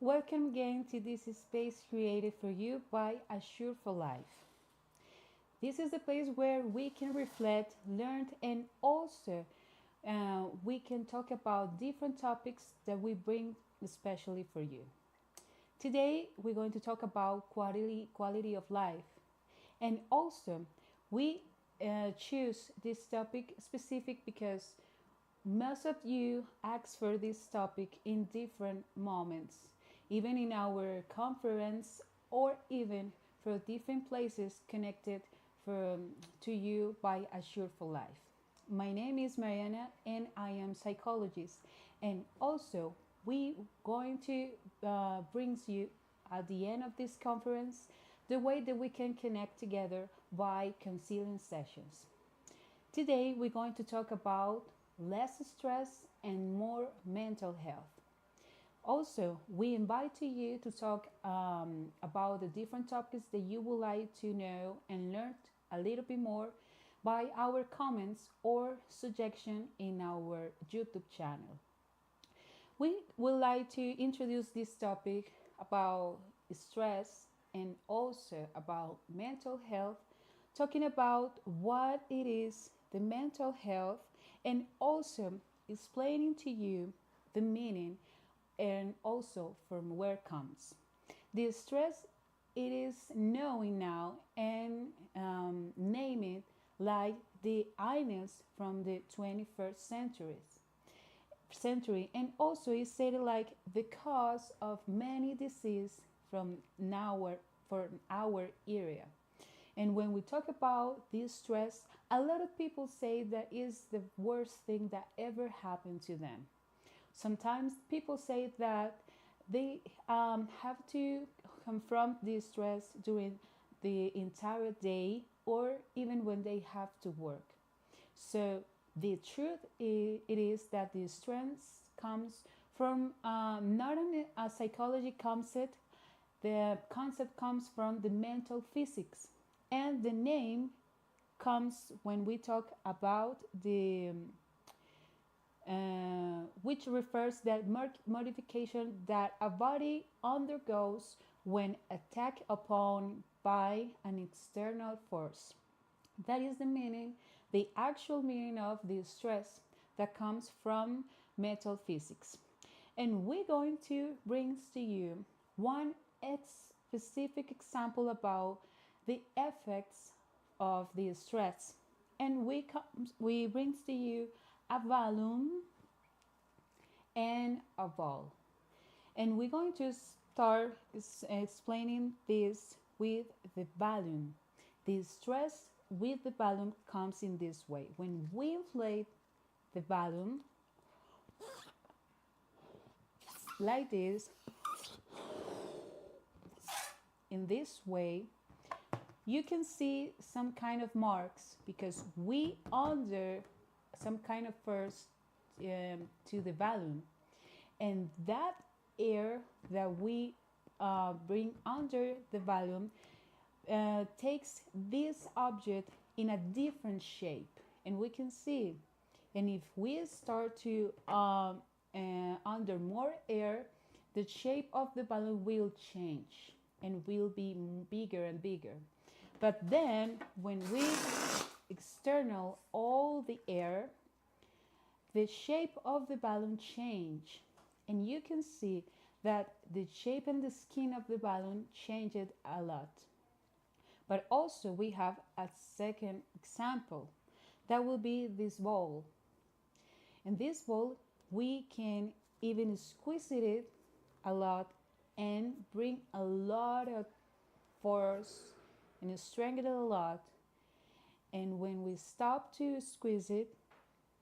Welcome again to this space created for you by Assure for Life. This is the place where we can reflect, learn, and also we can talk about different topics that we bring especially for you. Today, we're going to talk about quality of life, and also we choose this topic specific because most of you ask for this topic in different moments, even in our conference or even for different places connected to you by Assure for Life. My name is Mariana and I am psychologist, and also we going to brings you at the end of this conference the way that we can connect together by counseling sessions. Today, we're going to talk about less stress and more mental health. Also, we invite you to talk about the different topics that you would like to know and learn a little bit more by our comments or suggestion in our YouTube channel. We would like to introduce this topic about stress and also about mental health, talking about what it is, the mental health, and also explaining to you the meaning and also from where it comes. The stress it is knowing now and name it like the illness from the 21st century, and also is said like the cause of many disease from our area. And when we talk about this stress, a lot of people say that is the worst thing that ever happened to them. Sometimes people say that they have to confront this stress during the entire day or even when they have to work. So the truth it is that the stress comes from not a psychology concept. The concept comes from the mental physics, and the name comes when we talk about the which refers that modification that a body undergoes when attacked upon by an external force. That is the meaning, the actual meaning of the stress that comes from mental physics. And we're going to bring to you one specific example about the effects of the stress. And we bring to you a balloon and a ball. And we're going to start explaining this with the balloon. The stress with the balloon comes in this way. When we inflate the balloon like this, in this way, you can see some kind of marks because we under some kind of force to the balloon, and that air that we bring under the balloon takes this object in a different shape, and we can see. And if we start to under more air, the shape of the balloon will change and will be bigger and bigger. But then when we external all the air, the shape of the balloon change, and you can see that the shape and the skin of the balloon changed a lot. But also we have a second example. That will be this ball. And this ball, we can even squeeze it a lot and bring a lot of force and strengthen it a lot. And when we stop to squeeze it,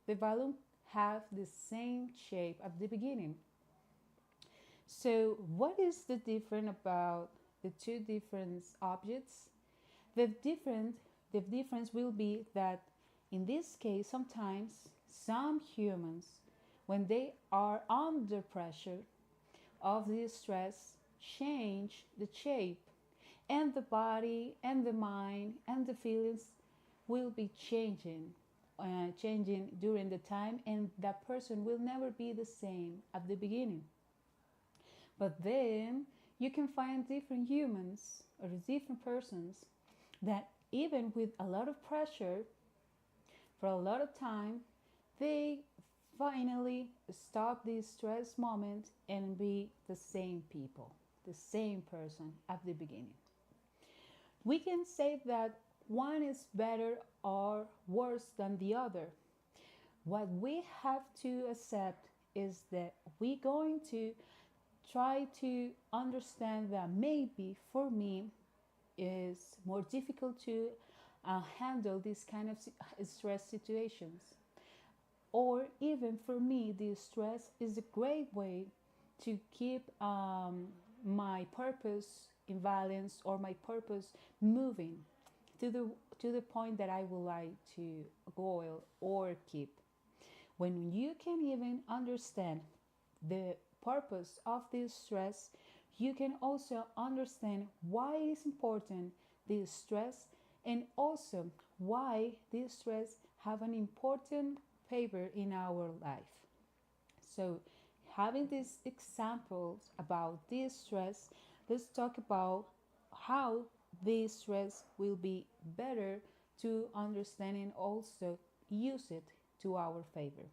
the balloon have the same shape at the beginning. So what is the difference about the two different objects? The difference will be that in this case, sometimes some humans, when they are under pressure of this stress, change the shape, and the body and the mind and the feelings will be changing during the time, and that person will never be the same at the beginning. But then you can find different humans or different persons that, even with a lot of pressure for a lot of time, they finally stop this stress moment and be the same people, the same person at the beginning. We can say that one is better or worse than the other. What we have to accept is that we're going to try to understand that maybe for me is more difficult to handle this kind of stress situations, or even for me this stress is a great way to keep my purpose in balance, or my purpose moving to the point that I would like to go or keep. When you can even understand the purpose of this stress, you can also understand why it is important, this stress, and also why this stress have an important favor in our life. So, having these examples about this stress, let's talk about how this stress will be better to understand and also use it to our favor.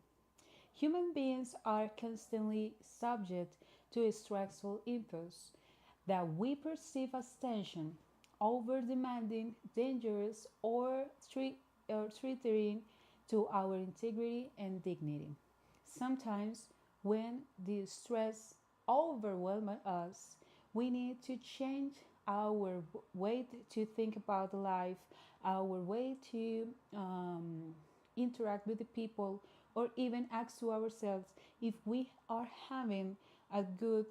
Human beings are constantly subject to stressful inputs that we perceive as tension, over demanding, dangerous, or threatening to our integrity and dignity. Sometimes, when the stress overwhelms us, we need to change our way to think about life, our way to interact with the people, or even ask to ourselves if we are having a good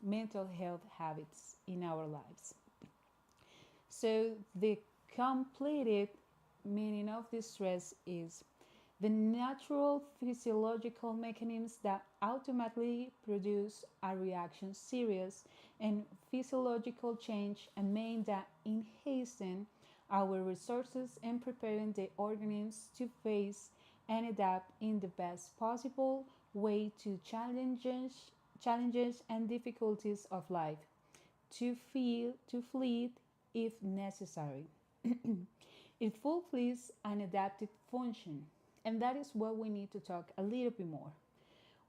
mental health habits in our lives. So the completed meaning of this stress is the natural physiological mechanisms that automatically produce a reaction series and physiological change and mean that in hasten our resources and preparing the organisms to face and adapt in the best possible way to challenges and difficulties of life, to flee if necessary. It fulfills an adaptive function, and that is what we need to talk a little bit more.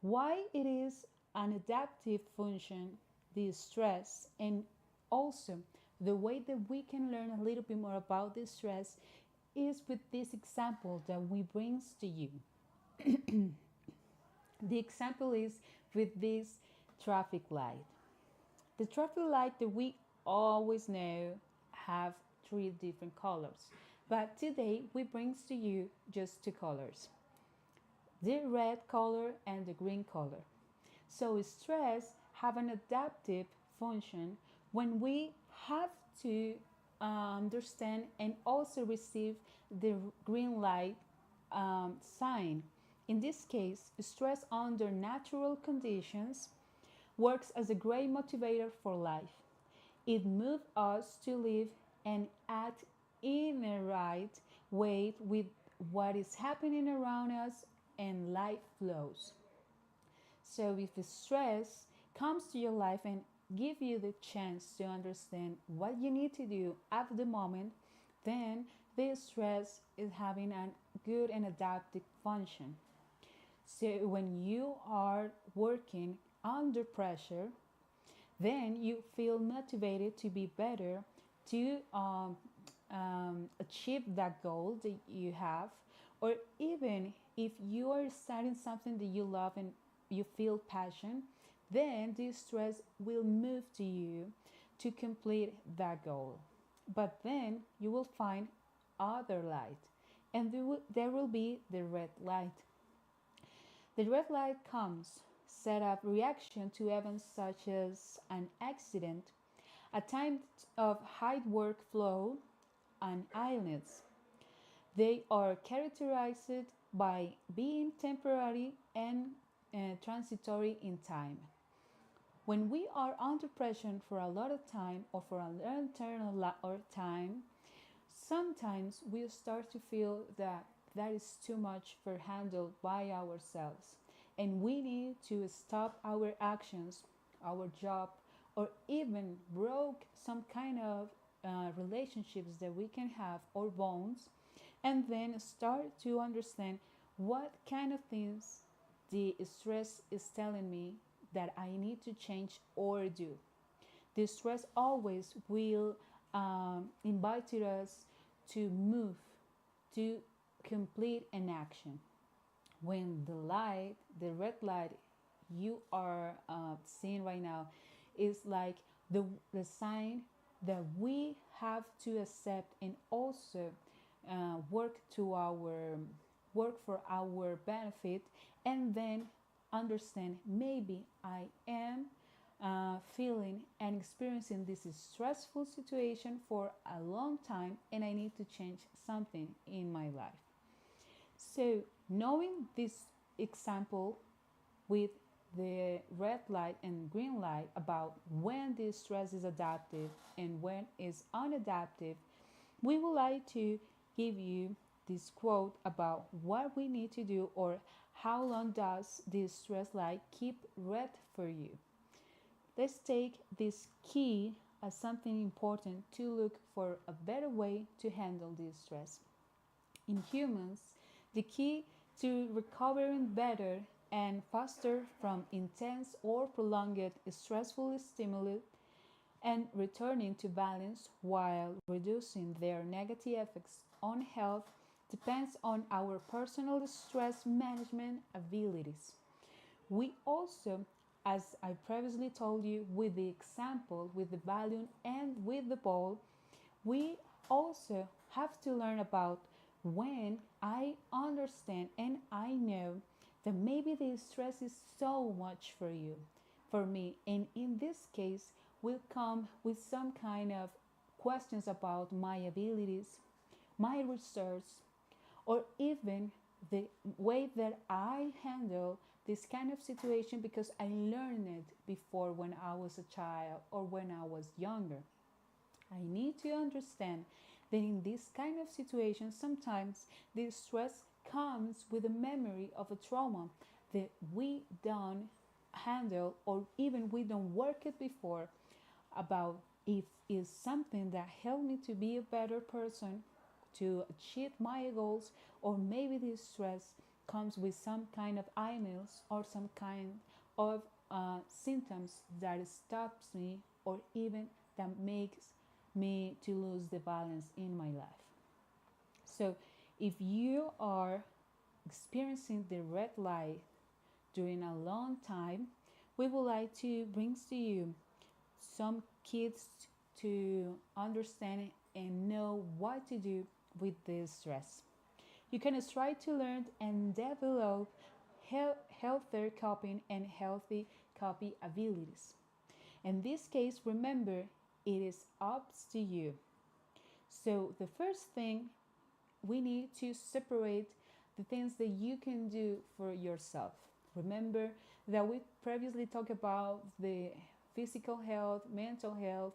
Why it is an adaptive function, the stress, and also the way that we can learn a little bit more about this stress is with this example that we brings to you. The example is with this traffic light. The traffic light that we always know have three different colors, but today we brings to you just two colors: the red color and the green color. So stress have an adaptive function when we have to understand and also receive the green light sign. In this case, stress under natural conditions works as a great motivator for life. It moves us to live and act in a right way with what is happening around us, and life flows. So if the stress comes to your life and give you the chance to understand what you need to do at the moment, then this stress is having a good and adaptive function. So when you are working under pressure, then you feel motivated to be better, to achieve that goal that you have, or even if you are starting something that you love and you feel passion, then this stress will move to you to complete that goal. But then you will find other light, and there will be the red light. The red light comes set up reaction to events such as an accident, a time of high workflow, and illness. They are characterized by being temporary and transitory in time. When we are under pressure for a lot of time or for a long term or time, sometimes we start to feel that that is too much for handled by ourselves, and we need to stop our actions our job, or even broke some kind of relationships that we can have or bonds, and then start to understand what kind of things the stress is telling me that I need to change or do. The stress always will invite us to move, to complete an action. When the light, the red light you are seeing right now, is like the sign that we have to accept and also work to our work for our benefit, and then understand maybe I am feeling and experiencing this stressful situation for a long time and I need to change something in my life. So, knowing this example with the red light and green light about when this stress is adaptive and when it's unadaptive, we would like to give you this quote about what we need to do or how long does this stress light keep red for you. Let's take this key as something important to look for a better way to handle this stress. In humans, the key to recovering better and faster from intense or prolonged stressful stimuli and returning to balance while reducing their negative effects on health depends on our personal stress management abilities. We also, as I previously told you with the example with the balloon and with the ball, we also have to learn about when I understand and I know that maybe the stress is so much for you, for me, and in this case, will come with some kind of questions about my abilities, my research, or even the way that I handle this kind of situation because I learned it before when I was a child or when I was younger. I need to understand that in this kind of situation, sometimes the stress comes with a memory of a trauma that we don't handle or even we don't work it before about if it's something that helped me to be a better person, to achieve my goals, or maybe this stress comes with some kind of illness or some kind of symptoms that stops me or even that makes me to lose the balance in my life. So if you are experiencing the red light during a long time, we would like to bring to you some kids to understand and know what to do with this stress. You can try to learn and develop healthier coping and healthy copy abilities. In this case, remember, it is up to you. So the first thing, we need to separate the things that you can do for yourself. Remember that we previously talked about the physical health, mental health,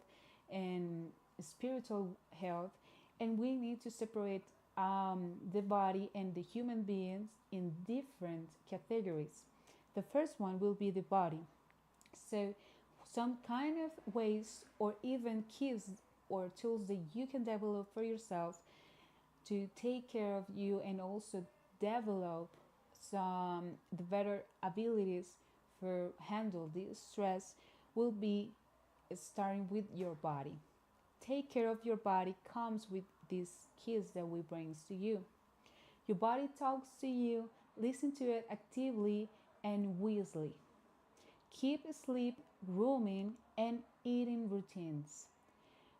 and spiritual health, and we need to separate the body and the human beings in different categories. The first one will be the body. So, some kind of ways or even keys or tools that you can develop for yourself to take care of you and also develop some the better abilities for handle this stress will be starting with your body. Take care of your body comes with these keys that we brings to you. Your body talks to you, listen to it actively and wisely. Keep sleep, grooming, and eating routines.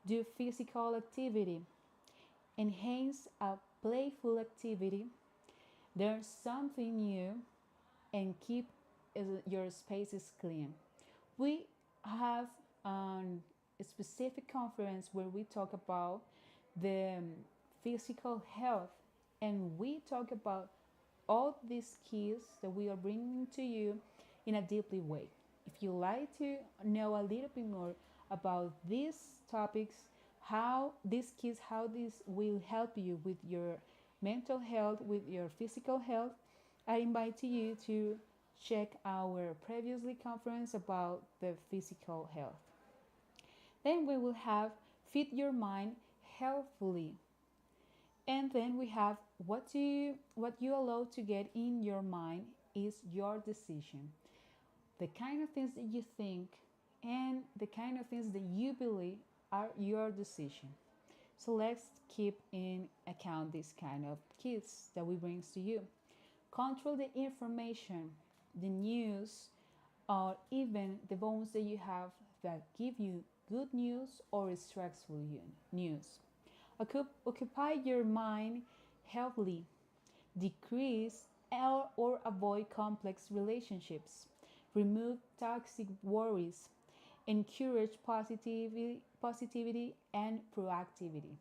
Do physical activity. Enhance a playful activity. Learn something new and keep your spaces clean. We have a specific conference where we talk about the physical health and we talk about all these keys that we are bringing to you in a deeply way. If you like to know a little bit more about these topics, how these keys, how this will help you with your mental health, with your physical health, I invite you to check our previously conference about the physical health. Then we will have feed your mind healthfully. And then we have what you allow to get in your mind is your decision. The kind of things that you think and the kind of things that you believe are your decision. So let's keep in account this kind of keys that we brings to you. Control the information, the news, or even the bones that you have that give you good news or stressful news. Occupy your mind healthily. Decrease or avoid complex relationships. Remove toxic worries. Encourage positivity and proactivity.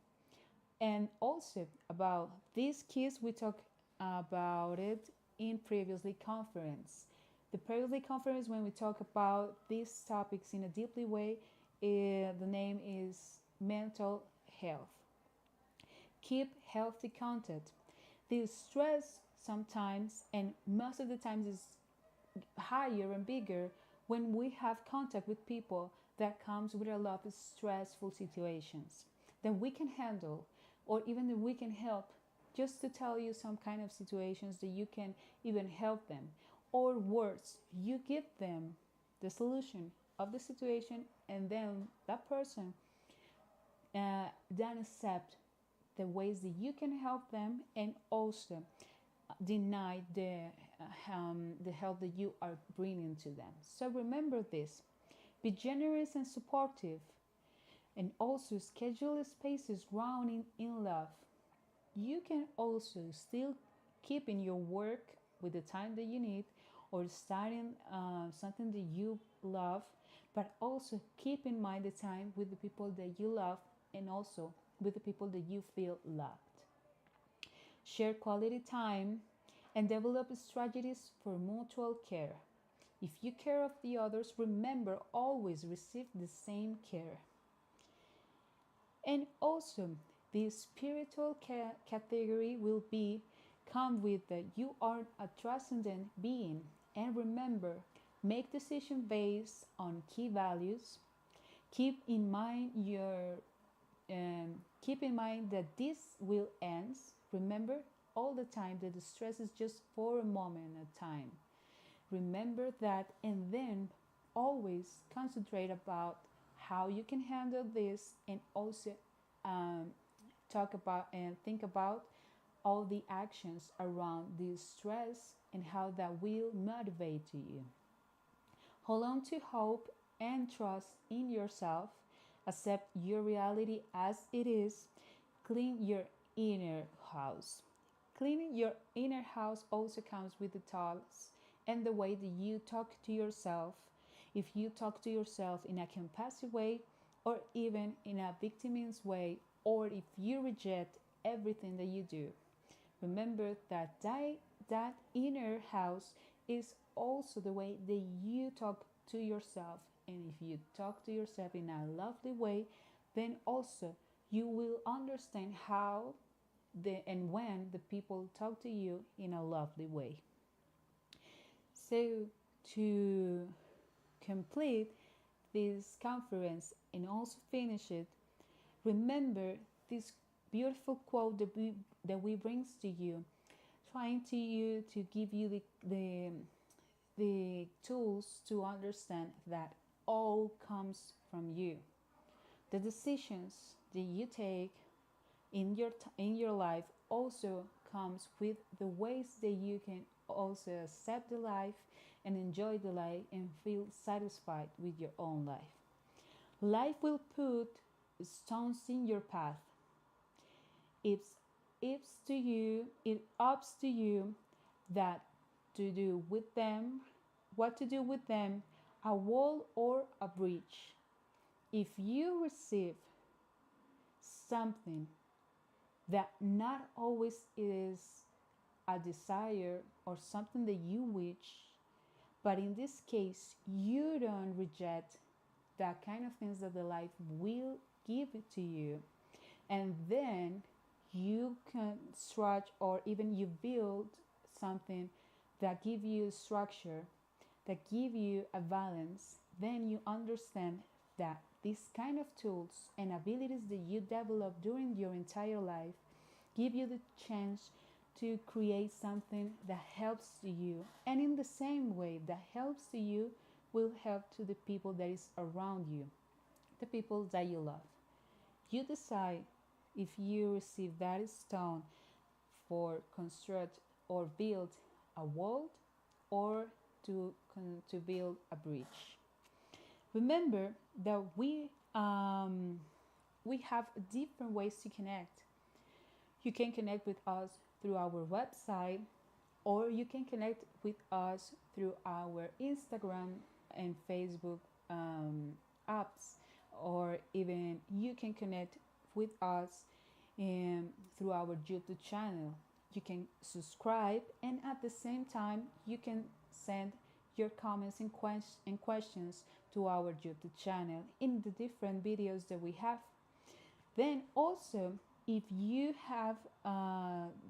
And also about these keys, we talked about it in previously conference. The previously conference when we talk about these topics in a deeply way, the name is mental health. Keep healthy contact. The stress sometimes and most of the times is higher and bigger when we have contact with people that comes with a lot of stressful situations that we can handle or even that we can help, just to tell you some kind of situations that you can even help them, or worse, you give them the solution of the situation and then that person then accept the ways that you can help them and also deny the help that you are bringing to them. So remember this: be generous and supportive, and also schedule spaces grounding in love. You can also still keep in your work with the time that you need or starting something that you love, but also keep in mind the time with the people that you love and also with the people that you feel loved. Share quality time and develop strategies for mutual care. If you care of the others, remember always receive the same care. And also, the spiritual category will be come with that you are a transcendent being. And remember, make decisions based on key values. Keep in mind your keep in mind that this will end. Remember all the time that the stress is just for a moment of time. Remember that, and then always concentrate about how you can handle this, and also um, talk about and think about all the actions around this stress and how that will motivate you. Hold on to hope and trust in yourself. Accept your reality as it is. Clean your inner house. Cleaning your inner house also comes with the thoughts and the way that you talk to yourself. If you talk to yourself in a compassive way or even in a victimized way, or if you reject everything that you do, remember that inner house is also the way that you talk to yourself. And if you talk to yourself in a lovely way, then also you will understand how and when the people talk to you in a lovely way. So, to complete this conference and also finish it, remember this beautiful quote that we brings to you, trying to give you the tools to understand that all comes from you. The decisions that you take in your life also comes with the ways that you can also accept the life and enjoy the life and feel satisfied with your own life. Life will put stones in your path. It's ups to you that to do with them, what to do with them, a wall or a bridge. If you receive something that not always is a desire or something that you wish, but in this case, you don't reject that kind of things that the life will give it to you, and then you construct or even you build something that give you structure, that give you a balance, then you understand that these kind of tools and abilities that you develop during your entire life give you the chance to create something that helps to you, and in the same way that helps to you will help to the people that is around you, the people that you love. You decide if you receive that stone for construct or build a wall, or to build a bridge. Remember that we have different ways to connect. You can connect with us through our website, or you can connect with us through our Instagram and Facebook apps, or even you can connect with us through our YouTube channel. You can subscribe, and at the same time, you can send your comments and questions to our YouTube channel in the different videos that we have. Then also, if you have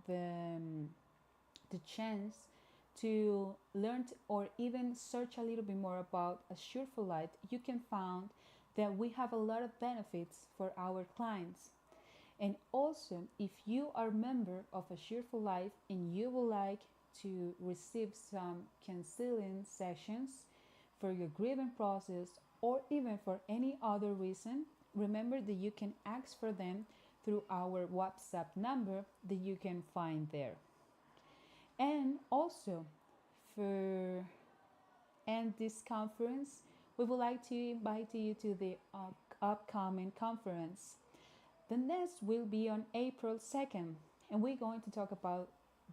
the the chance to learn or even search a little bit more about Assure for Life, you can find that we have a lot of benefits for our clients. And also, if you are a member of Assure for Life and you would like to receive some counseling sessions for your grieving process or even for any other reason, remember that you can ask for them through our WhatsApp number that you can find there. And also, for end this conference, we would like to invite you to the upcoming conference. The next will be on April 2nd, and we're going to talk about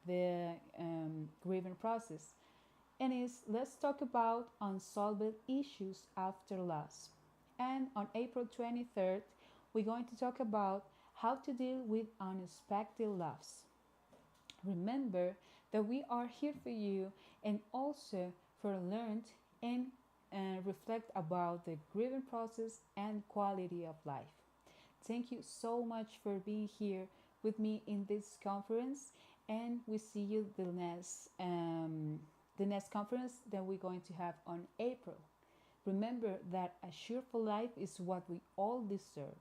the grieving process. And let's talk about unsolved issues after loss. And on April 23rd, we're going to talk about how to deal with unexpected loss. Remember that we are here for you and also for learn and reflect about the grieving process and quality of life. Thank you so much for being here with me in this conference, and we see you the next conference that we're going to have on April. Remember that Assure for Life is what we all deserve.